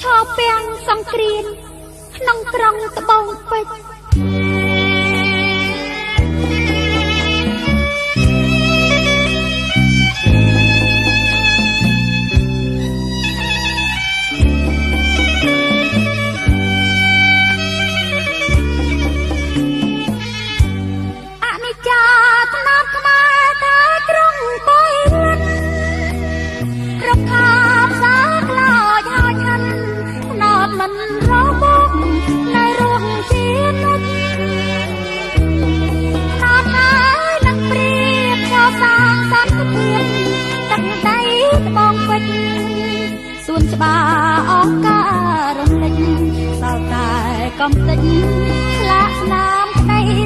ឈរពាំងសង្គ្រាមក្នុងក្រុងត្បូងពេជ្រអនិច្ចាថ្នាប់ខ្មែរថាក្រុងបុយរិនរកខាផ្សារខ្លោចហើយឆាន់ថ្នត់មិនរបបនៅរួមជានិច្ចថ្នត់ហើយនឹងព្រៀបចោលសាងសន្តិភាពទឹកដីត្បូងពេជ្រសួនច្បារអង្ការរំលេចសោកតែកំតិច